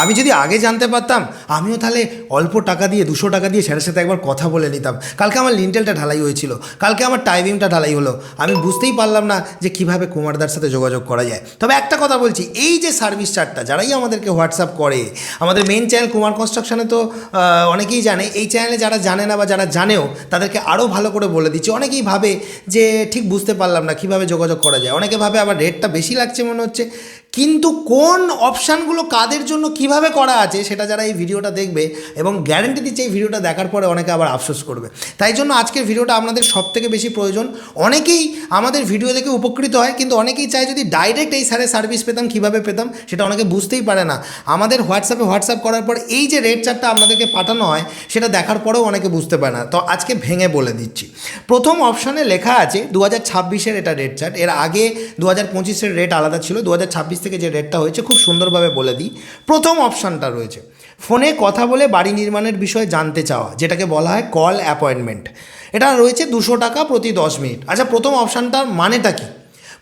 আমি যদি আগে জানতে পারতাম আমিও তাহলে অল্প টাকা দিয়ে 200 টাকা দিয়ে স্যারের সাথে একবার কথা বলে নিতাম। কালকে আমার লিন্টেলটা ঢালাই হয়েছিল, কালকে আমার টাইবিংটা ঢালাই হলো, আমি বুঝতেই পারলাম না যে কীভাবে কুমারদার সাথে যোগাযোগ করা যায়। তবে একটা কথা বলছি, এই যে সার্ভিস চার্টটা যারাই আমাদেরকে হোয়াটসঅ্যাপ করে, আমাদের মেন চ্যানেল কুমার কনস্ট্রাকশনে তো অনেকেই জানে, এই চ্যানেলে যারা জানে না বা যারা জানেও তাদেরকে আরও ভালো করে বলে দিচ্ছি। অনেকেই ভাবে যে ঠিক বুঝতে পারলাম না কীভাবে যোগাযোগ করা যায়, অনেকে ভাবে আবার রেটটা বেশি লাগছে মনে হচ্ছে, কিন্তু কোন অপশানগুলো কাদের জন্য কিভাবে করা আছে সেটা যারা এই ভিডিওটা দেখবে, এবং গ্যারেন্টি দিচ্ছে এই ভিডিওটা দেখার পরে অনেকে আবার আফসোস করবে। তাই জন্য আজকের ভিডিওটা আপনাদের সবথেকে বেশি প্রয়োজন। অনেকেই আমাদের ভিডিও দেখে উপকৃত হয়, কিন্তু অনেকেই চায় যদি ডাইরেক্ট এই স্যারের সার্ভিস পেতাম কীভাবে পেতাম সেটা অনেকে বুঝতেই পারে না। আমাদের হোয়াটসঅ্যাপ করার পর এই যে রেট চার্টটা আপনাদেরকে পাঠানো হয় সেটা দেখার পরেও অনেকে বুঝতে পারে না। তো আজকে ভেঙে বলে দিচ্ছি। প্রথম অপশানে লেখা আছে 2026-এর এটা রেট চার্ট। এর আগে 2025-এর রেট আলাদা ছিল, 2026 থেকে যে রেটটা হয়েছে খুব সুন্দরভাবে বলে দিই। প্রথম অপশানটা রয়েছে ফোনে কথা বলে বাড়ি নির্মাণের বিষয়ে জানতে চাওয়া, যেটাকে বলা হয় কল অ্যাপয়েন্টমেন্ট। এটা রয়েছে 200 টাকা প্রতি 10 মিনিট। আচ্ছা, প্রথম অপশানটার মানেটা কী?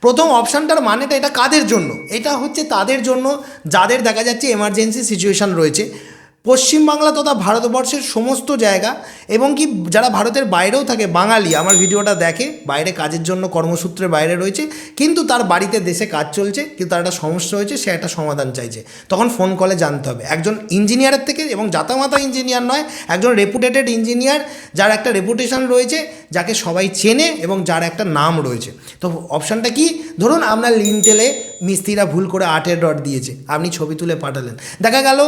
প্রথম অপশানটার মানেটা এটা কাদের জন্য? এটা হচ্ছে তাদের জন্য যাদের দেখা যাচ্ছে এমার্জেন্সি সিচুয়েশান রয়েছে পশ্চিমবাংলা তথা ভারতবর্ষের সমস্ত জায়গা, এবং কি যারা ভারতের বাইরেও থাকে, বাঙালি আমার ভিডিওটা দেখে, বাইরে কাজের জন্য কর্মসূত্রে বাইরে রয়েছে, কিন্তু তার বাড়িতে দেশে কাজ চলছে, কিন্তু তার একটা সমস্যা হয়েছে, সে একটা সমাধান চাইছে, তখন ফোন কলে জানতে হবে একজন ইঞ্জিনিয়ারের থেকে, এবং জাতামাতা ইঞ্জিনিয়ার নয়, একজন রেপুটেটেড ইঞ্জিনিয়ার যার একটা রেপুটেশন রয়েছে, যাকে সবাই চেনে এবং যার একটা নাম রয়েছে। তো অপশানটা কি? ধরুন আপনার লিন্টেলে মিস্ত্রিরা ভুল করে 8-এর রড দিয়েছে, আপনি ছবি তুলে পাঠালেন, দেখা গেল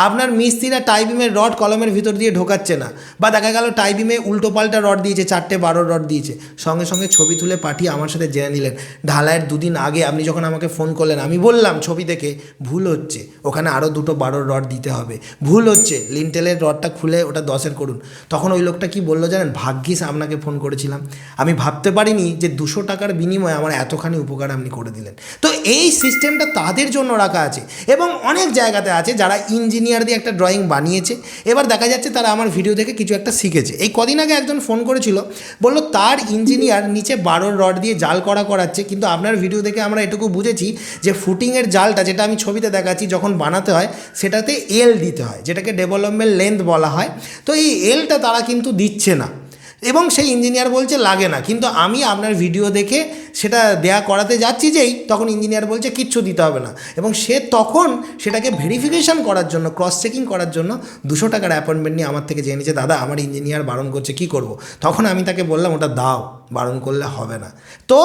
আপনার মিস্ত্রিরা টাইবিমের রড কলমের ভিতর দিয়ে ঢোকাচ্ছে না, বা দেখা গেল টাইবিমে উল্টোপাল্টা রড দিয়েছে, 4টে 12 রড দিয়েছে, সঙ্গে সঙ্গে ছবি তুলে পাঠিয়ে আমার সাথে জেনে নিলেন। ঢালাইয়ের 2 দিন আগে আপনি যখন আমাকে ফোন করলেন, আমি বললাম ছবি দেখে ভুল হচ্ছে, ওখানে আরও 2টো 12 রড দিতে হবে, ভুল হচ্ছে, লিন্টেলের রডটা খুলে ওটা 10-এর করুন। তখন ওই লোকটা কি বললো জানেন? ভাগ্যিস আপনাকে ফোন করেছিলাম, আমি ভাবতে পারিনি যে 200 টাকার বিনিময়ে আমার এতখানি উপকার আপনি করে দিলেন। তো এই সিস্টেমটা তাদের জন্য রাখা আছে, এবং অনেক জায়গাতে আছে যারা ইঞ্জিনিয়ার দিয়ে একটা ড্রয়িং বানিয়েছে, এবার দেখা যাচ্ছে তারা আমার ভিডিও দেখে কিছু একটা শিখেছে। এই কদিন আগে একজন ফোন করেছিল, বলল তার ইঞ্জিনিয়ার নিচে 12 রড দিয়ে জাল করাচ্ছে, কিন্তু আপনার ভিডিও দেখে আমরা এটুকু বুঝেছি যে ফুটিংয়ের জালটা, যেটা আমি ছবিতে দেখাচ্ছি, যখন বানাতে হয় সেটাতে এল দিতে হয়, যেটাকে ডেভেলপমেন্ট লেন্থ বলা হয়। তো এই এলটা তারা কিন্তু দিচ্ছে না, এবং সেই ইঞ্জিনিয়ার বলছে লাগে না, কিন্তু আমি আপনার ভিডিও দেখে সেটা দেয়া করাতে যাচ্ছি, যেই তখন ইঞ্জিনিয়ার বলছে কিচ্ছু দিতে হবে না, এবং সে তখন সেটাকে ভেরিফিকেশান করার জন্য, ক্রস চেকিং করার জন্য 200 টাকার অ্যাপয়েন্টমেন্ট নিয়ে আমার থেকে জেনেছে, দাদা আমার ইঞ্জিনিয়ার বারণ করছে, কী করব? তখন আমি তাকে বললাম ওটা দাও, বারণ করলে হবে না। তো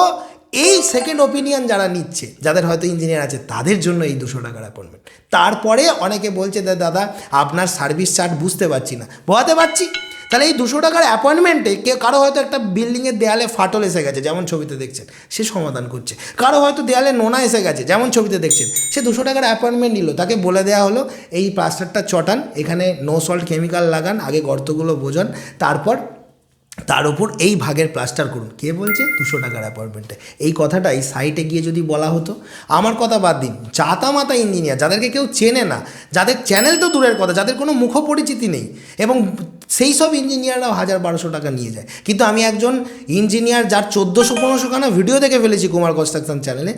এই সেকেন্ড ওপিনিয়ন যারা নিচ্ছে, যাদের হয়তো ইঞ্জিনিয়ার আছে, তাদের জন্য এই 200 টাকার অ্যাপয়েন্টমেন্ট। তারপরে অনেকে বলছে দাদা আপনার সার্ভিস চার্ট বুঝতে পারছি না, বোঝাতে পারছি। তাহলে এই 200 টাকার অ্যাপয়েন্টমেন্টে কারো হয়তো একটা বিল্ডিংয়ের দেয়ালে ফাটল এসে গেছে, যেমন ছবিতে দেখছেন, সে সমাধান করছে। কারো হয়তো দেয়ালে নোনা এসে গেছে, যেমন ছবিতে দেখছেন, সে 200 টাকার অ্যাপয়েন্টমেন্ট নিল, তাকে বলে দেওয়া হলো এই প্লাস্টারটা চটান, এখানে নো সল্ট কেমিক্যাল লাগান, আগে গর্তগুলো বোঝান, তারপর তার উপর এই ভাগের প্লাস্টার করুন। কে বলছে? 200 টাকার অ্যাপয়েন্টমেন্টে। এই কথাটাই সাইটে গিয়ে যদি বলা হতো, আমার কথা বাদ দিন, জাতামাতা ইঞ্জিনিয়ার যাদেরকে কেউ চেনে না, যাদের চ্যানেল তো দূরের কথা, যাদের কোনো মুখ পরিচিতি নেই, এবং সেই সব ইঞ্জিনিয়াররাও 1000-1200 টাকা নিয়ে যায়। কিন্তু আমি একজন ইঞ্জিনিয়ার যার 1400-1500 খানা ভিডিও দেখে ফেলেছি কুমার কনস্ট্রাকশন চ্যানেলে,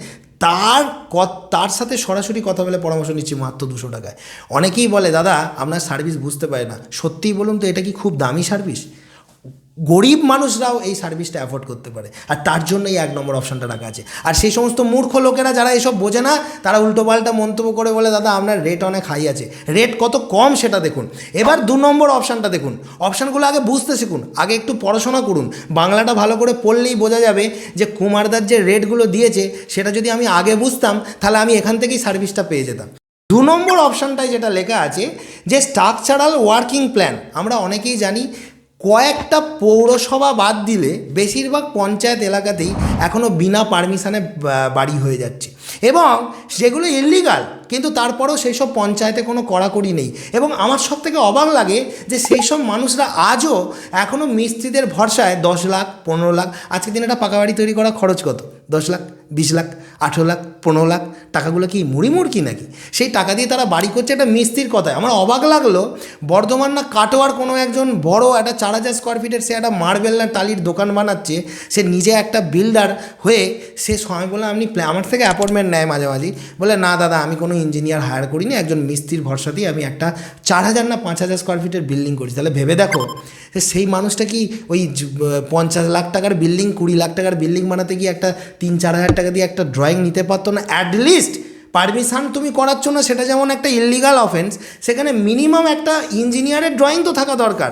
তার সাথে সরাসরি কথা বলে পরামর্শ নিচ্ছি মাত্র 200 টাকায়। অনেকেই বলে দাদা আপনার সার্ভিস বুঝতে পারে না। সত্যিই বলুন তো, এটা কি খুব দামি সার্ভিস? গরিব মানুষরাও এই সার্ভিসটা অ্যাফোর্ড করতে পারে, আর তার জন্যই 1 নম্বর অপশানটা রাখা আছে। আর সেই সমস্ত মূর্খ লোকেরা যারা এসব বোঝে না, তারা উল্টোপাল্টা মন্তব্য করে বলে দাদা আপনার রেট অনেক হাই আছে, রেট কত কম সেটা দেখুন। এবার 2 নম্বর অপশানটা দেখুন। অপশানগুলো আগে বুঝতে শিখুন, আগে একটু পড়াশোনা করুন, বাংলাটা ভালো করে পড়লেই বোঝা যাবে যে কুমারদার যে রেটগুলো দিয়েছে সেটা যদি আমি আগে বুঝতাম, তাহলে আমি এখান থেকেই সার্ভিসটা পেয়ে যেতাম। 2 নম্বর অপশানটায় যেটা লেখা আছে যে স্ট্রাকচারাল ওয়ার্কিং প্ল্যান, আমরা অনেকেই জানি কয়েকটা পৌরসভা বাদ দিলে বেশিরভাগ পঞ্চায়েত এলাকাতেই এখনও বিনা পারমিশনে বাড়ি হয়ে যাচ্ছে, এবং সেগুলো ইললিগাল, কিন্তু তারপরেও সেই সব পঞ্চায়েতে কোনো কড়াকড়ি নেই। এবং আমার সব থেকে অবাক লাগে যে সেই সব মানুষরা আজও এখনও মিস্ত্রিদের ভরসায় 10 লাখ 15 লাখ, আজকের দিনে একটা পাকা বাড়ি তৈরি করা খরচ কত? 10 লাখ 20 লাখ 18 লাখ 15 লাখ টাকাগুলো কি মুড়ি নাকি? সেই টাকা দিয়ে তারা বাড়ি করছে একটা মিস্ত্রির কথায়। আমার অবাক লাগলো, বর্ধমান না কাটোয়ার কোনো একজন বড় একটা 4000 স্কোয়ার ফিটের সে একটা মার্বেল না টালির দোকান বানাচ্ছে, সে নিজে একটা বিল্ডার হয়ে সে সময় বলে আপনি আমার থেকে অ্যাপয়েন্টমেন্ট নেয় মাঝে মাঝে, বলে না দাদা আমি কোনো ইঞ্জিনিয়ার হায়ার করিনি, একজন মিস্ত্রির ভরসা দিয়ে আমি একটা 4,000 না 5,000 স্কোয়ার ফিটের বিল্ডিং করেছি। তাহলে ভেবে দেখো সেই মানুষটা কি ওই 50 লাখ টাকার বিল্ডিং 20 লাখ টাকার বিল্ডিং বানাতে গিয়ে একটা 3-4 হাজার টাকা দিয়ে একটা ড্রয়িং নিতে পারতো না? অ্যাটলিস্ট পারমিশন তুমি করাচ্ছ না, সেটা যেমন একটা ইললিগাল অফেন্স, সেখানে মিনিমাম একটা ইঞ্জিনিয়ারের ড্রয়িং তো থাকা দরকার,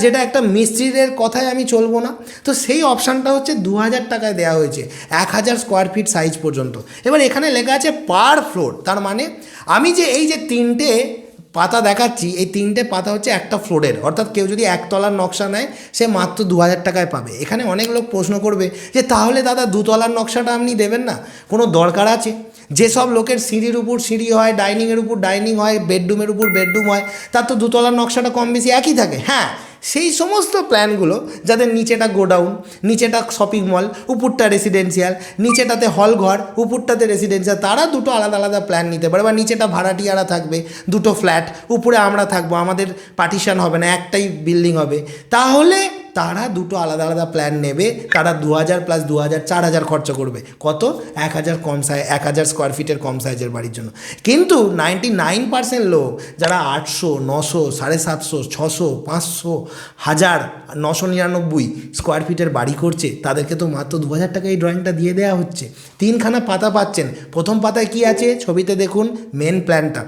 যেটা একটা মিস্ত্রিদের কথায় আমি চলবো না। তো সেই অপশানটা হচ্ছে 2,000 টাকায় দেওয়া হয়েছে 1,000 স্কোয়ার ফিট সাইজ পর্যন্ত। এবার এখানে লেখা আছে পার ফ্লোর, তার মানে আমি যে এই যে 3টে পাতা দেখাচ্ছি, এই 3টে পাতা হচ্ছে একটা ফ্লোরের, অর্থাৎ কেউ যদি একতলার নকশা নেয় সে মাত্র 2,000 টাকায় পাবে। এখানে অনেক লোক প্রশ্ন করবে যে তাহলে দাদা 2তলার নকশাটা আপনি দেবেন না, কোনো দরকার আছে? যেসব লোকের সিঁড়ির উপর সিঁড়ি হয়, ডাইনিংয়ের উপর ডাইনিং হয়, বেডরুমের উপর বেডরুম হয়, তার তো 2তলার নকশাটা কম বেশি একই থাকে। হ্যাঁ, সেই সমস্ত প্ল্যানগুলো যাদের নিচেটা গোডাউন, নিচেটা শপিং মল, উপরটা রেসিডেন্সিয়াল, নিচেটাতে হল ঘর, উপরটাতে রেসিডেন্সিয়াল, তারা দুটো আলাদা আলাদা প্ল্যান নিতে পারে। বা নিচেটা ভাড়াটিয়ারা থাকবে, দুটো ফ্ল্যাট, উপরে আমরা থাকবো, আমাদের পার্টিশন হবে না, একটাই বিল্ডিং হবে, তাহলে তারা দুটো আলাদা আলাদা প্ল্যান নেবে। তারা 2,000 + 2,000 4,000 খরচা করবে। কত? 1,000 কম সাইজ, 1,000 স্কোয়ার ফিটের কম সাইজের বাড়ির জন্য। কিন্তু 99% লোক যারা 800, 900, 750, 600, 500, 1000, 999 স্কোয়ার ফিটের বাড়ি করছে, তাদেরকে তো মাত্র 2,000 টাকা এই ড্রয়িংটা দিয়ে দেওয়া হচ্ছে। 3খানা পাতা পাচ্ছেন। প্রথম পাতায় কি আছে ছবিতে দেখুন, মেন প্ল্যানটা।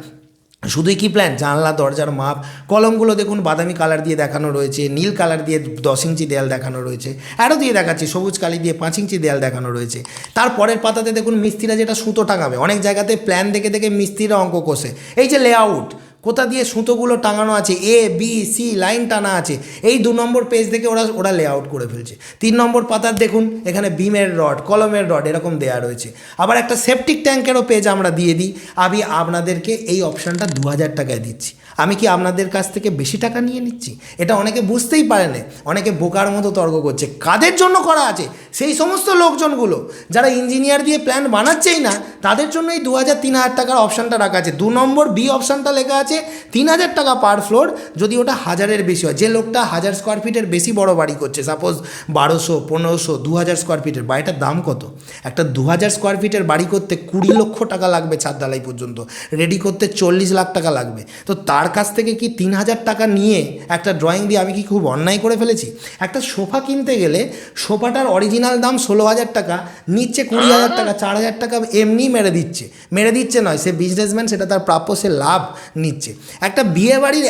শুধুই কি প্ল্যান? জানলা দরজার মাপ, কলমগুলো দেখুন বাদামি কালার দিয়ে দেখানো রয়েছে, নীল কালার দিয়ে 10 ইঞ্চি দেয়াল দেখানো রয়েছে, আরও দিয়ে দেখাচ্ছি সবুজ কালি দিয়ে 5 ইঞ্চি দেয়াল দেখানো রয়েছে। তারপরের পাতাতে দেখুন মিস্ত্রিরা যেটা সুতো টাঙাবে, অনেক জায়গাতে প্ল্যান দেখে দেখে মিস্ত্রিরা অঙ্ক কষে, এই যে লেআউট কোথা দিয়ে সুতোগুলো টাঙানো আছে, ABC লাইন টানা আছে, এই 2 নম্বর পেজ থেকে ওরা লেআউট করে ফেলছে। 3 নম্বর পাতার দেখুন এখানে বিমের রড, কলমের রড এরকম দেয়া রয়েছে। আবার একটা সেপটিক ট্যাঙ্কেরও পেজ আমরা দিয়ে দিই। আমি আপনাদেরকে এই অপশানটা 2,000 টাকায় দিচ্ছি। আমি কি আপনাদের কাছ থেকে বেশি টাকা নিয়ে নিচ্ছি? এটা অনেকে বুঝতেই পারে না, অনেকে বোকার মতো তর্ক করছে। কাদের জন্য করা আছে? সেই সমস্ত লোকজনগুলো যারা ইঞ্জিনিয়ার দিয়ে প্ল্যান বানাচ্ছেই না, তাদের জন্য এই 2,000-3,000 টাকার অপশানটা রাখা আছে। 2 নম্বর বি অপশানটা লেখা আছে 3,000 টাকা পার ফ্লোর, যদি ওটা 1,000-এর বেশি হয়। যে লোকটা 1,000 স্কোয়ার ফিটের বেশি বড় বাড়ি করছে, সাপোজ 1,200, 1,500, 2,000 স্কোয়ার ফিটের বাড়িটার দাম কত? একটা 2,000 স্কোয়ার ফিটের বাড়ি করতে 20 লক্ষ টাকা লাগবে, ছাদ ঢালাই পর্যন্ত রেডি করতে 40 লাখ টাকা লাগবে। তো তার কাছ থেকে কি 3,000 টাকা নিয়ে একটা ড্রয়িং দিয়ে আমি কি খুব অন্যায় করে ফেলেছি? একটা সোফা কিনতে গেলে সোফাটার অরিজিনাল দাম 16,000 টাকা, নিচ্ছে 20,000 টাকা, 4,000 টাকা এমনি মেরে দিচ্ছে নয়, সে বিজনেসম্যান, সেটা তার প্রাপ্য, সে লাভ নিচ্ছে। একটা বিয়ে বাড়ির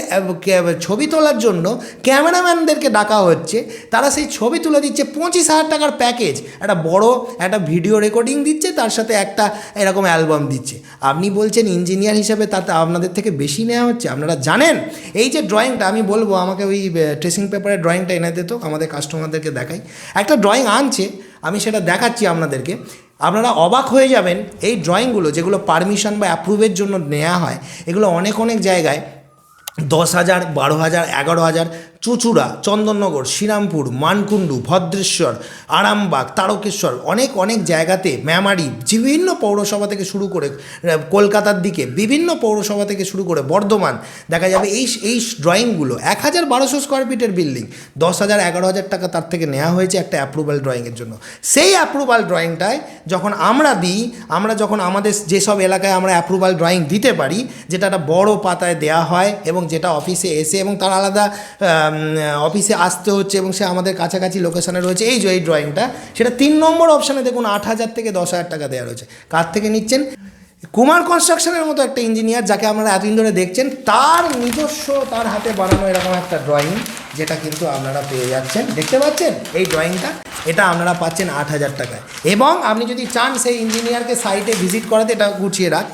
ছবি তোলার জন্য ক্যামেরাম্যানদেরকে ডাকা হচ্ছে, তারা সেই ছবি তুলে দিচ্ছে 25,000 টাকার প্যাকেজ, একটা বড় একটা ভিডিও রেকর্ডিং দিচ্ছে, তার সাথে একটা এরকম অ্যালবাম দিচ্ছে। আপনি বলছেন ইঞ্জিনিয়ার হিসেবে তাতে আপনাদের থেকে বেশি নেওয়া হচ্ছে? আপনারা জানেন এই যে ড্রয়িংটা, আমি বলবো আমাকে ওই ট্রেসিং পেপারের ড্রয়িংটা এনে দিত, আমাদের কাস্টমারদেরকে দেখাই। একটা ড্রয়িং আনছে, আমি সেটা দেখাচ্ছি আপনাদেরকে, আপনারা অবাক হয়ে যাবেন। এই ড্রয়িংগুলো যেগুলো পারমিশন বা অ্যাপ্রুভের জন্য নেওয়া হয়, এগুলো অনেক জায়গায় 10,000, 12,000, 11,000, চুঁচুড়া, চন্দননগর, শ্রীরামপুর, মানকুণ্ডু, ভদ্রেশ্বর, আরামবাগ, তারকেশ্বর, অনেক জায়গাতে, মেমারি, বিভিন্ন পৌরসভা থেকে শুরু করে কলকাতার দিকে বিভিন্ন পৌরসভা থেকে শুরু করে বর্ধমান, দেখা যাবে এই ড্রয়িংগুলো 1,1200 স্কোয়ার ফিটের বিল্ডিং 10,000, 11,000 টাকা তার থেকে নেওয়া হয়েছে একটা অ্যাপ্রুভাল ড্রয়িংয়ের জন্য। সেই অ্যাপ্রুভাল ড্রয়িংটায় যখন আমরা দিই, আমরা যখন আমাদের যেসব এলাকায় আমরা অ্যাপ্রুভাল ড্রয়িং দিতে পারি, যেটা একটা বড় পাতায় দেওয়া হয় এবং যেটা অফিসে এসে এবং তার আলাদা অফিসে আসতে হচ্ছে এবং সে আমাদের কাছাকাছি লোকেশানে রয়েছে, এই যে এই ড্রয়িংটা, সেটা 3 নম্বর অপশানে দেখুন 8,000 থেকে 10,000 টাকা দেওয়া রয়েছে। কার থেকে নিচ্ছেন? কুমার কনস্ট্রাকশনের মতো একটা ইঞ্জিনিয়ার, যাকে আপনারা এতদিন ধরে দেখছেন, তার নিজস্ব, তার হাতে বানানো এরকম একটা ড্রয়িং, যেটা কিন্তু আপনারা পেয়ে যাচ্ছেন, দেখতে পাচ্ছেন এই ড্রয়িংটা, এটা আপনারা পাচ্ছেন 8,000 টাকায়। এবং আপনি যদি চান সেই ইঞ্জিনিয়ারকে সাইটে ভিজিট করাতে, এটা গুছিয়ে রাখ,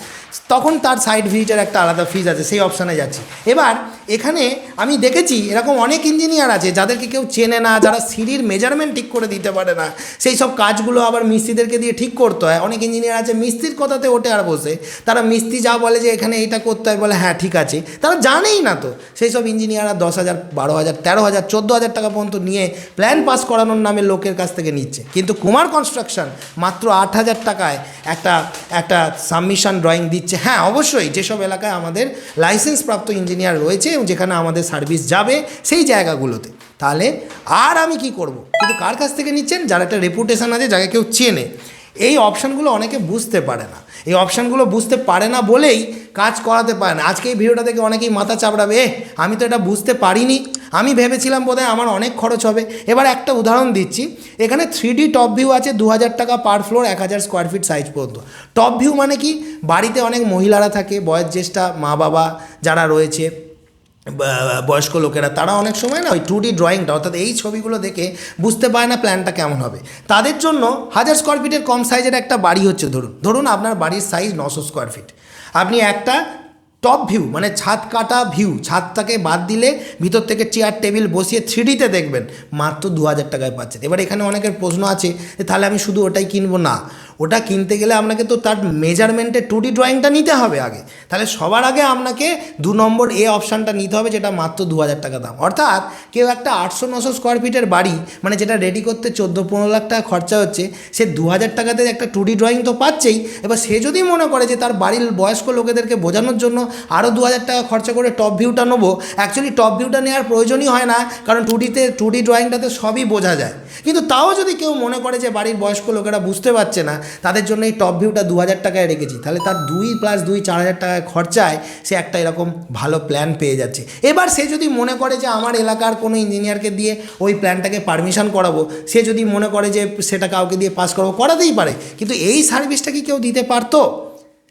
তখন তার সাইট ভিজিটের একটা আলাদা ফিজ আছে, সেই অপশানে যাচ্ছি। এবার এখানে আমি দেখেছি এরকম অনেক ইঞ্জিনিয়ার আছে যাদেরকে কেউ চেনে না, যারা সিঁড়ির মেজারমেন্ট ঠিক করে দিতে পারে না, সেই সব কাজগুলো আবার মিস্ত্রিদেরকে দিয়ে ঠিক করতে হয়। অনেক ইঞ্জিনিয়ার আছে মিস্ত্রির কথাতে ওঠে আর বসে, তারা মিস্ত্রি যা বলে যে এখানে এইটা করতে হয়, বলে হ্যাঁ ঠিক আছে, তারা জানেই না। তো সেই সব ইঞ্জিনিয়াররা 10,000, 12,000, 13,000, 14,000 টাকা পর্যন্ত নিয়ে প্ল্যান পাস করানোর নামে লোকের কাছ থেকে নিচ্ছে। কিন্তু কুমার কনস্ট্রাকশন মাত্র 8,000 টাকায় একটা সাবমিশন ড্রয়িং দিচ্ছে। হ্যাঁ, অবশ্যই যেসব এলাকায় আমাদের লাইসেন্স প্রাপ্ত ইঞ্জিনিয়ার রয়েছে এবং যেখানে আমাদের সার্ভিস যাবে সেই জায়গাগুলোতে। তাহলে আর আমি কি করব? কিন্তু কার কাছ থেকে নিচ্ছেন? যার একটা রেপুটেশন আছে, যাকে কেউ চেনে। এই অপশানগুলো অনেকে বুঝতে পারে না, এই অপশানগুলো বুঝতে পারে না বলেই কাজ করাতে পারে না। আজকে এই ভিডিওটা থেকে অনেকেই মাথা চাপড়াবে, আমি তো এটা বুঝতে পারিনি, আমি ভেবেছিলাম বোধহয় আমার অনেক খরচ হবে। এবার একটা উদাহরণ দিচ্ছি, এখানে 3D টপ ভিউ আছে 2000 টাকা পার ফ্লোর, 1000 স্কোয়ার ফিট সাইজ পর্যন্ত। টপ ভিউ মানে কি, বাড়িতে অনেক মহিলারা থাকে, বয়োজ্যেষ্ঠ মা বাবা যারা রয়েছে, বয়স্ক লোকেরা, তারা অনেক সময় না ওই 2D ড্রয়িংটা অর্থাৎ এই ছবিগুলো দেখে বুঝতে পারে না প্ল্যানটা কেমন হবে। তাদের জন্য 1000 স্কোয়ার ফিটের কম সাইজের একটা বাড়ি হচ্ছে, ধরুন আপনার বাড়ির সাইজ 900 স্কোয়ার ফিট, আপনি একটা টপ ভিউ মানে ছাদ কাটা ভিউ, ছাদটাকে বাদ দিলে ভিতর থেকে চেয়ার টেবিল বসিয়ে 3Dতে দেখবেন, মাত্র 2000 টাকায় পাচ্ছেন। এবার এখানে অনেকের প্রশ্ন আছে যে তাহলে আমি শুধু ওটাই কিনবো, না, ওটা কিনতে গেলে আপনাকে তো তার মেজারমেন্টে 2D ড্রয়িংটা নিতে হবে আগে, তাহলে সবার আগে আপনাকে 2 নম্বর এ অপশানটা নিতে হবে, যেটা মাত্র 2000 টাকা দাম। অর্থাৎ কেউ একটা 800-900 স্কোয়ার ফিটের বাড়ি মানে যেটা রেডি করতে 14-15 লাখ টাকা খরচা হচ্ছে, সে 2000 টাকাতে একটা 2D ড্রয়িং তো পাচ্ছেই। এবার সে যদি মনে করে যে তার বাড়ির বয়স্ক লোকেদেরকে বোঝানোর জন্য আরও 2000 টাকা খরচা করে টপ ভিউটা নেবো, অ্যাকচুয়ালি টপ ভিউটা নেওয়ার প্রয়োজনই হয় না, কারণ 2D ড্রয়িংটাতে সবই বোঝা যায়। কিন্তু তাও যদি কেউ মনে করে যে বাড়ির বয়স্ক লোকেরা বুঝতে পারছে না, তাদের জন্য এই টপ ভিউটা 2000 টাকায় রেখেছি, তাহলে তার 2 + 2 4000 টাকায় খরচায় সে একটা এরকম ভালো প্ল্যান পেয়ে যাচ্ছে। এবার সে যদি মনে করে যে আমার এলাকার কোনো ইঞ্জিনিয়ারকে দিয়ে ওই প্ল্যানটাকে পারমিশন করাবো, সে যদি মনে করে যে সেটা কাউকে দিয়ে পাস করাবো, করাতেই পারে, কিন্তু এই সার্ভিসটা কি কেউ দিতে পারতো?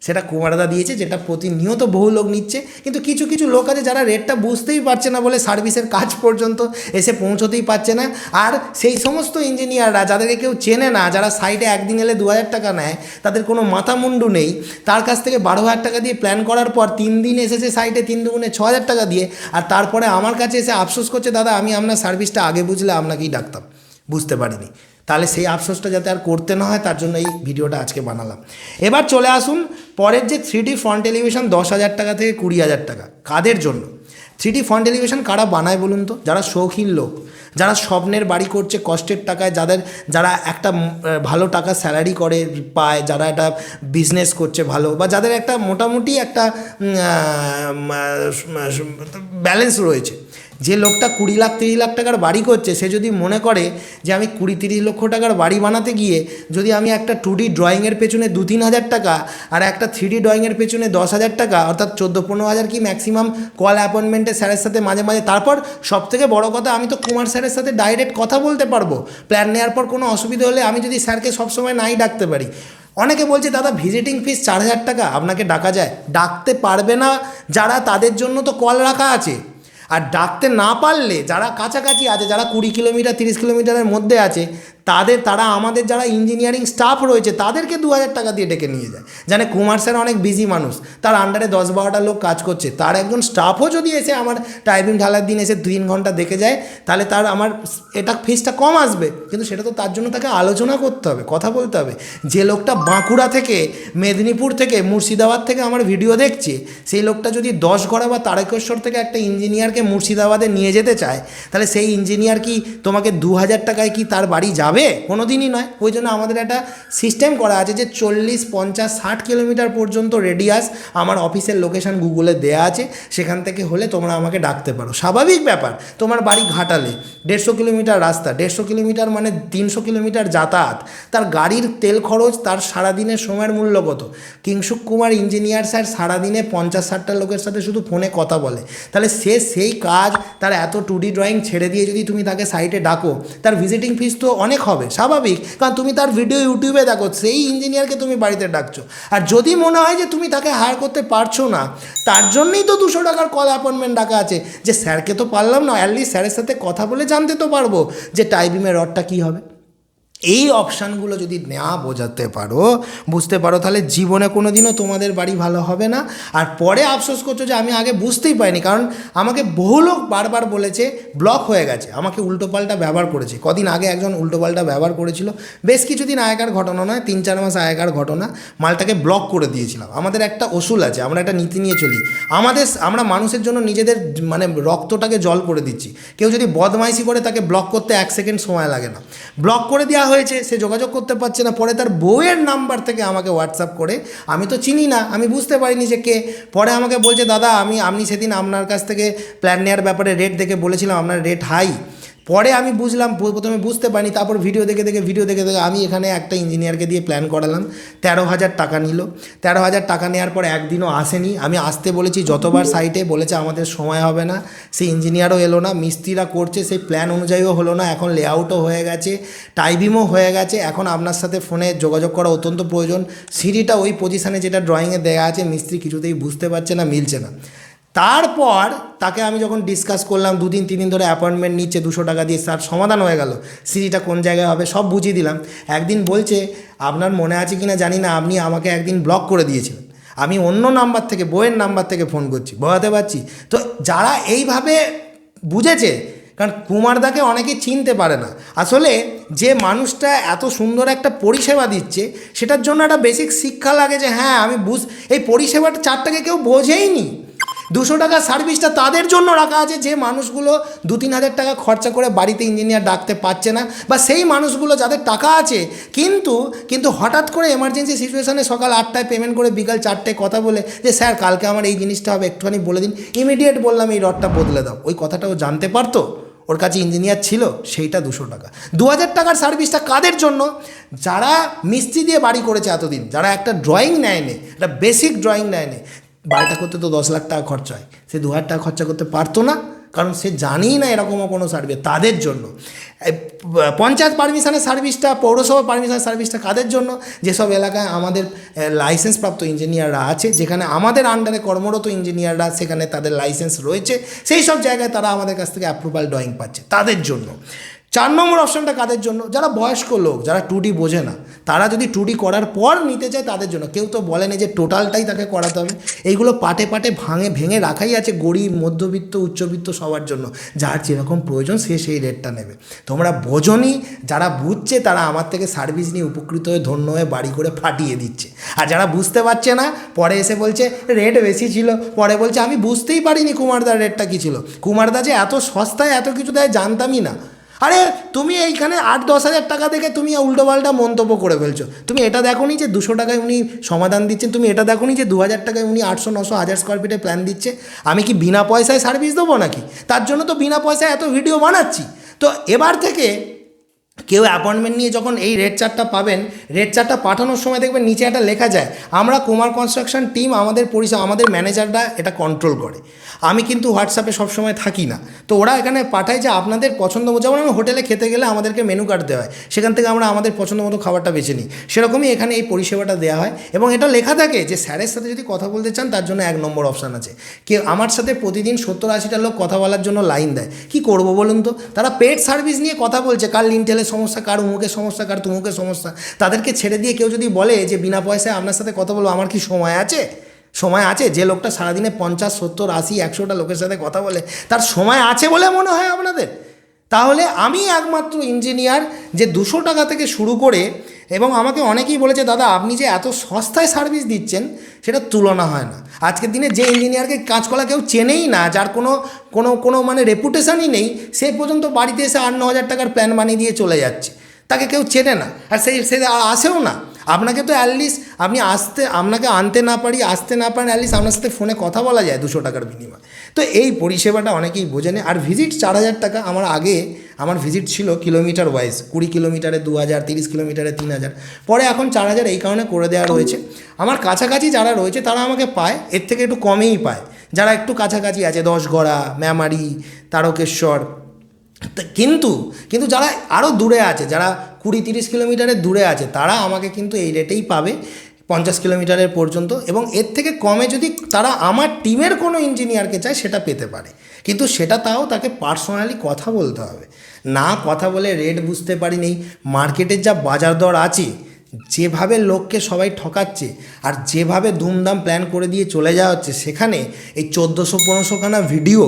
সেটা কুমারদা দিয়েছে, যেটা প্রতিনিয়ত বহু লোক নিচ্ছে। কিন্তু কিছু কিছু লোক আছে যারা রেটটা বুঝতেই পারছে না বলে সার্ভিসের কাজ পর্যন্ত এসে পৌঁছতেই পারছে না। আর সেই সমস্ত ইঞ্জিনিয়াররা যাদেরকে কেউ চেনে না, যারা সাইটে একদিন এলে 2000 টাকা নেয়, তাদের কোনো মাথা মুন্ডু নেই, তার কাছ থেকে 12,000 টাকা দিয়ে প্ল্যান করার পর 3 দিন এসেছে সাইটে 3 দুগুণে 6,000 টাকা দিয়ে, আর তারপরে আমার কাছে এসে আফসোস করছে, দাদা আমি আপনার সার্ভিসটা আগে বুঝলে আপনাকেই ডাকতাম, বুঝতে পারিনি। তাহলে সেই আফসোসটা যাতে আর করতে না হয়, তার জন্য এই ভিডিওটা আজকে বানালাম। এবার চলে আসুন পরের যে 3D ফ্রন্ট এলিভেশন 10,000 টাকা থেকে 20,000 টাকা, কাদের জন্য 3D ফ্রন্ট এলিভেশন কারা বানায় বলুন তো? যারা শৌখিন লোক, যারা স্বপ্নের বাড়ি করছে কষ্টের টাকায়, যারা একটা ভালো টাকা স্যালারি পায়, যারা একটা বিজনেস করছে ভালো, বা যাদের একটা মোটামুটি একটা ব্যালেন্স রয়েছে। যে লোকটা 20 লাখ 30 লাখ টাকার বাড়ি করছে, সে যদি মনে করে যে আমি 20-30 লক্ষ টাকার বাড়ি বানাতে গিয়ে যদি আমি একটা 2D ড্রয়িংয়ের পেছনে 2-3 হাজার টাকা আর একটা 3D ড্রয়িংয়ের পেছনে 10,000 টাকা, অর্থাৎ 14-15 হাজার কি ম্যাক্সিমাম কল অ্যাপয়েন্টমেন্টে স্যারের সাথে মাঝে মাঝে, তারপর সবথেকে বড় কথা আমি তো কুমার স্যারের সাথে ডাইরেক্ট কথা বলতে পারবো, প্ল্যান নেওয়ার পর কোনো অসুবিধা হলে আমি যদি স্যারকে সবসময় নাই ডাকতে পারি। অনেকে বলছে দাদা ভিজিটিং ফিস 4,000 টাকা, আপনাকে ডাকা যায়? ডাকতে পারবে না যারা, তাদের জন্য তো কল রাখা আছে। আর ডাকতে না পারলে যারা কাছাকাছি আছে, যারা 20 কিলোমিটার 30 কিলোমিটারের মধ্যে আছে, তারা আমাদের যারা ইঞ্জিনিয়ারিং স্টাফ রয়েছে তাদেরকে 2,000 টাকা দিয়ে ডেকে নিয়ে যায়। জানে কুমার স্যার অনেক বিজি মানুষ, তার আন্ডারে 10-12টা লোক কাজ করছে, তার একজন স্টাফও যদি এসে আমার টাইপিং ঢালার দিন এসে 3 ঘন্টা দেখে যায়, তাহলে তার আমার এটা ফিসটা কম আসবে। কিন্তু সেটা তো তার জন্য তাকে আলোচনা করতে হবে, কথা বলতে হবে। যে লোকটা বাঁকুড়া থেকে, মেদিনীপুর থেকে, মুর্শিদাবাদ থেকে আমার ভিডিও দেখছে, সেই লোকটা যদি 10গড়া বা তারকেশ্বর থেকে একটা ইঞ্জিনিয়ারকে মুর্শিদাবাদে নিয়ে যেতে চায়, তাহলে সেই ইঞ্জিনিয়ার কি তোমাকে 2,000 টাকায় কি তার বাড়ি যাবে? কোনো দিনই নয়। ওই জন্য আমাদের একটা সিস্টেম করা আছে যে 40, 50, 60 কিলোমিটার পর্যন্ত রেডিয়াস আমার অফিসের লোকেশান গুগলে দেয়া আছে, সেখান থেকে হলে তোমরা আমাকে ডাকতে পারো। স্বাভাবিক ব্যাপার, তোমার বাড়ি ঘাটালে, 150 কিলোমিটার রাস্তা, 150 কিলোমিটার মানে 300 কিলোমিটার যাতায়াত, তার গাড়ির তেল খরচ, তার সারাদিনের সময়ের মূল্য কত? কিংশুক কুমার ইঞ্জিনিয়ার স্যার সারাদিনে 50-60টা লোকের সাথে শুধু ফোনে কথা বলে, তাহলে সেই কাজ, তার এত 2D ড্রয়িং ছেড়ে দিয়ে যদি তুমি তাকে সাইটে ডাকো, তার ভিজিটিং ফিস তো অনেক হবে, স্বাভাবিক, কারণ তুমি তার ভিডিও ইউটিউবে দেখো, সেই ইঞ্জিনিয়ারকে তুমি বাড়িতে ডাকছো। আর যদি মনে হয় যে তুমি তাকে হায়ার করতে পারছো না, তার জন্যই তো 200 টাকার কল অ্যাপয়েন্টমেন্ট ডাকা আছে, যে স্যারকে তো পারলাম না, অ্যাটলিস্ট স্যারের সাথে কথা বলে জানতে তো পারবো যে টাইপিংয়ের রডটা কী হবে। এই অপশানগুলো যদি না বোঝাতে পারো, বুঝতে পারো, তাহলে জীবনে কোনো দিনও তোমাদের বাড়ি ভালো হবে না। আর পরে আফসোস করছো যে আমি আগে বুঝতেই পারিনি, কারণ আমাকে বহু লোক বারবার বলেছে ব্লক হয়ে গেছে, আমাকে উল্টোপাল্টা ব্যবহার করেছে। কদিন আগে একজন উল্টোপাল্টা ব্যবহার করেছিল, বেশ কিছুদিন আগেকার ঘটনা নয়, 3-4 মাস আগেকার ঘটনা, মালটাকে ব্লক করে দিয়েছিলাম। আমাদের একটা অসুল আছে, আমরা একটা নীতি নিয়ে চলি, আমরা মানুষের জন্য নিজেদের মানে রক্তটাকে জল করে দিচ্ছি। কেউ যদি বদমাইশি করে, তাকে ব্লক করতে 1 সেকেন্ড সময় লাগে না, ব্লক করে দেওয়া হয়েছে, সে যোগাযোগ করতে পারছে না। পরে তার বউয়ের নাম্বার থেকে আমাকে হোয়াটসঅ্যাপ করে, আমি তো চিনি না, আমি বুঝতে পারিনি যে কে, পরে আমাকে বলছে দাদা আপনি সেদিন আপনার কাছ থেকে প্ল্যান নেওয়ার ব্যাপারে রেট দেখে বলেছিলাম আপনার রেট হাই, পরে আমি বুঝলাম, প্রথমে বুঝতে পারিনি, তারপর ভিডিও দেখে আমি এখানে একটা ইঞ্জিনিয়ারকে দিয়ে প্ল্যান করালাম। 13,000 টাকা নিল। 13,000 টাকা নেওয়ার পর একদিনও আসেনি। আমি আসতে বলেছি যতবার সাইটে, বলেছে আমাদের সময় হবে না। সেই ইঞ্জিনিয়ারও এলো না, মিস্ত্রিরা করছে সেই প্ল্যান অনুযায়ীও হলো না। এখন লেআউটও হয়ে গেছে, টাইবিমও হয়ে গেছে। এখন আপনার সাথে ফোনে যোগাযোগ করা অত্যন্ত প্রয়োজন। সিঁড়িটা ওই পজিশানে যেটা ড্রয়িংয়ে দেওয়া আছে, মিস্ত্রি কিছুতেই বুঝতে পারছে না, মিলছে না। তারপর তাকে আমি যখন ডিসকাস করলাম, 2 দিন 3 দিন ধরে অ্যাপয়েন্টমেন্ট নিচ্ছে, 200 টাকা দিয়ে, তার সমাধান হয়ে গেল। সিঁড়িটা কোন জায়গায় হবে সব বুঝিয়ে দিলাম। একদিন বলছে, আপনার মনে আছে কি না জানি না, আপনি আমাকে একদিন ব্লক করে দিয়েছিলেন। আমি অন্য নাম্বার থেকে, বইয়ের নাম্বার থেকে ফোন করছি, বোঝাতে পারছি তো। যারা এইভাবে বুঝেছে, কারণ কুমারদাকে অনেকেই চিনতে পারে না। আসলে যে মানুষটা এত সুন্দর একটা পরিষেবা দিচ্ছে, সেটার জন্য একটা বেসিক শিক্ষা লাগে যে হ্যাঁ আমি এই পরিষেবাটা 4 টাকা কেউ বোঝেই নি। 200 টাকা সার্ভিসটা তাদের জন্য রাখা আছে যে মানুষগুলো 2-3 হাজার টাকা খরচা করে বাড়িতে ইঞ্জিনিয়ার ডাকতে পারছে না, বা সেই মানুষগুলো যাদের টাকা আছে কিন্তু হঠাৎ করে এমার্জেন্সি সিচুয়েশানে সকাল 8টায় পেমেন্ট করে বিকাল 4টায় কথা বলে যে স্যার কালকে আমার এই জিনিসটা হবে, একটুখানি বলে দিন। ইমিডিয়েট বললাম এই রডটা বদলে দাও। ওই কথাটাও জানতে পারতো, ওর কাছে ইঞ্জিনিয়ার ছিল, সেইটা 200 টাকা। 2,000 টাকার সার্ভিসটা কাদের জন্য? যারা মিস্ত্রি দিয়ে বাড়ি করেছে এতদিন, যারা একটা ড্রয়িং নেয়নি, একটা বেসিক ড্রয়িং নেয়নি। বাড়িটা করতে তো 10 লাখ টাকা খরচা হয়, সে 2,000 টাকা খরচা করতে পারতো না, কারণ সে জানেই না এরকমও কোনো সার্ভিস। তাদের জন্য পঞ্চায়েত পারমিশনের সার্ভিসটা, পৌরসভা পারমিশনের সার্ভিসটা কাদের জন্য? যেসব এলাকায় আমাদের লাইসেন্সপ্রাপ্ত ইঞ্জিনিয়াররা আছে, যেখানে আমাদের আন্ডারে কর্মরত ইঞ্জিনিয়াররা, সেখানে তাদের লাইসেন্স রয়েছে, সেই সব জায়গায় তারা আমাদের কাছ থেকে অ্যাপ্রুভাল ড্রয়িং পাচ্ছে, তাদের জন্য। 4 নম্বর অপশানটা কাদের জন্য? যারা বয়স্ক লোক, যারা 2D বোঝে না, তারা যদি 2D করার পর নিতে চায়, তাদের জন্য। কেউ তো বলেনি যে টোটালটাই তাকে করাতে হবে। এইগুলো পাটে পাটে ভেঙে রাখাই আছে গরিব, মধ্যবিত্ত, উচ্চবিত্ত সবার জন্য। যার যেরকম প্রয়োজন সে সেই রেটটা নেবে। তোমরা বোঝনি, যারা বুঝছে তারা আমার থেকে সার্ভিস নিয়ে উপকৃত হয়ে ধন্য হয়ে বাড়ি করে ফাটিয়ে দিচ্ছে। আর যারা বুঝতে পারছে না, পরে এসে বলছে রেট বেশি ছিল, পরে বলছে আমি বুঝতেই পারিনি কুমারদার রেটটা কী ছিল। কুমারদা যে এত সস্তায় এত কিছু দেয় জানতামই না। আরে তুমি এইখানে 8-10 হাজার টাকা দেখে তুমি উল্টোপাল্টা মন্তব্য করে ফেলছো। তুমি এটা দেখোনি যে 200 টাকায় উনি সমাধান দিচ্ছেন, তুমি এটা দেখোনি যে 2,000 টাকায় উনি 800-900-1000 স্কোয়ার ফিটে প্ল্যান দিচ্ছে। আমি কি বিনা পয়সায় সার্ভিস দেবো নাকি? তার জন্য তো বিনা পয়সায় এত ভিডিও বানাচ্ছি। তো এবার থেকে কেউ অ্যাপয়েন্টমেন্ট নিয়ে যখন এই রেট চার্টটা পাবেন, রেট চার্টটা পাঠানোর সময় দেখবেন নিচে একটা লেখা যায়, আমরা কুমার কনস্ট্রাকশন টিম আমাদের ম্যানেজাররা এটা কন্ট্রোল করে। আমি কিন্তু হোয়াটসঅ্যাপে সবসময় থাকি না, তো ওরা এখানে পাঠায় যে আপনাদের পছন্দ মতো, যেমন আমি হোটেলে খেতে গেলে আমাদেরকে মেনু কার্ড দেওয়া হয়, সেখান থেকে আমরা আমাদের পছন্দ মতো খাবারটা বেছে নিই। সেরকমই এখানে এই পরিষেবাটা দেওয়া হয়, এবং এটা লেখা থাকে যে স্যারের সাথে যদি কথা বলতে চান তার জন্য 1 নম্বর অপশান আছে। কেউ আমার সাথে প্রতিদিন 70-80টা লোক কথা বলার জন্য লাইন দেয়, কি করব বলুন তো? তারা পেড সার্ভিস নিয়ে কথা বলছে, কার লিন্টেলের সমস্যা, কার উমুকের সমস্যা, কার তুমুকের সমস্যা। তাদেরকে ছেড়ে দিয়ে কেউ যদি বলে যে বিনা পয়সায় আপনার সাথে কথা বলবো, আমার কি সময় আছে? সময় আছে? যে লোকটা সারাদিনে 50, 70, 80, 100টা লোকের সাথে কথা বলে, তার সময় আছে বলে মনে হয় আপনাদের? তাহলে আমি একমাত্র ইঞ্জিনিয়ার যে 200 টাকা থেকে শুরু করে, এবং আমাকে অনেকেই বলেছে দাদা আপনি যে এত সস্তায় সার্ভিস দিচ্ছেন সেটা তুলনা হয় না। আজকের দিনে যে ইঞ্জিনিয়ারকে কাঁচকলা কেউ চেনেই না, যার কোনো মানে রেপুটেশনই নেই, সে পর্যন্ত বাড়িতে এসে 8-9 হাজার টাকার প্ল্যান বানিয়ে দিয়ে চলে যাচ্ছে, তাকে কেউ চেনে না, আর সে আসেও না। আপনাকে তো অ্যাটলিস্ট আপনাকে আনতে না পারি, আসতে না পারেন, অ্যাটলিস্ট আপনার সাথে ফোনে কথা বলা যায় 200 টাকার বিনিময়ে। তো এই পরিষেবাটা অনেকেই বোঝেনে। আর ভিজিট 4,000 টাকা। আমার ভিজিট ছিল কিলোমিটার ওয়াইজ, 20 কিলোমিটারে 2,000, 30 কিলোমিটারে 3,000, পরে এখন 4,000 এই কারণে করে দেওয়া রয়েছে। আমার কাছাকাছি যারা রয়েছে তারা আমাকে পায়, এর থেকে একটু কমেই পায়। যারা একটু কাছাকাছি আছে, 10গড়া, মেমারি, তারকেশ্বর, কিন্তু যারা আরও দূরে আছে, যারা 20-30 কিলোমিটারের দূরে আছে, তারা আমাকে কিন্তু এই রেটেই পাবে 50 কিলোমিটারের পর্যন্ত, এবং এর থেকে কমে যদি তারা আমার টিমের কোনো ইঞ্জিনিয়ারকে চায় সেটা পেতে পারে, কিন্তু সেটা তাও তাকে পার্সোনালি কথা বলতে হবে। না কথা বলে রেট বুঝতে পারি নেই। মার্কেটের যা বাজার দর আছে, যেভাবে লোককে সবাই ঠকাচ্ছে, আর যেভাবে দুমদাম প্ল্যান করে দিয়ে চলে যাওয়া হচ্ছে, সেখানে এই 1400-1500খানা ভিডিও,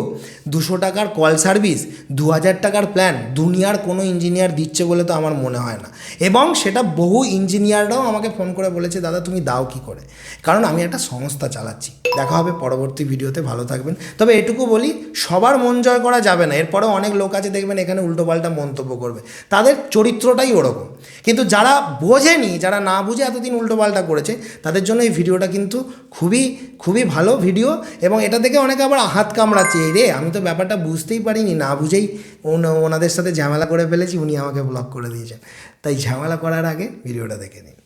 200 টাকার কল সার্ভিস, 2,000 টাকার প্ল্যান দুনিয়ার কোনো ইঞ্জিনিয়ার দিচ্ছে বলে তো আমার মনে হয় না। এবং সেটা বহু ইঞ্জিনিয়াররাও আমাকে ফোন করে বলেছে দাদা তুমি দাও কী করে, কারণ আমি একটা সংস্থা চালাচ্ছি। দেখা হবে পরবর্তী ভিডিওতে, ভালো থাকবেন। তবে এটুকু বলি, সবার মন জয় করা যাবে না, এরপরেও অনেক লোক আছে দেখবেন এখানে উল্টোপাল্টা মন্তব্য করবে, তাদের চরিত্রটাই ওরকম। কিন্তু যারা বোঝেনি, যারা না বুঝে এতদিন উল্টোপাল্টা করেছে, তাদের জন্য এই ভিডিওটা কিন্তু খুবই খুবই ভালো ভিডিও। এবং এটা থেকে অনেকে আবার হাত কামড়াচ্ছে, এই রে আমি তো ব্যাপারটা বুঝতেই পারিনি, না বুঝেই ওনাদের সাথে ঝামেলা করে ফেলেছি, উনি আমাকে ব্লক করে দিয়েছেন। তাই ঝামেলা করার আগে ভিডিওটা দেখে নিন।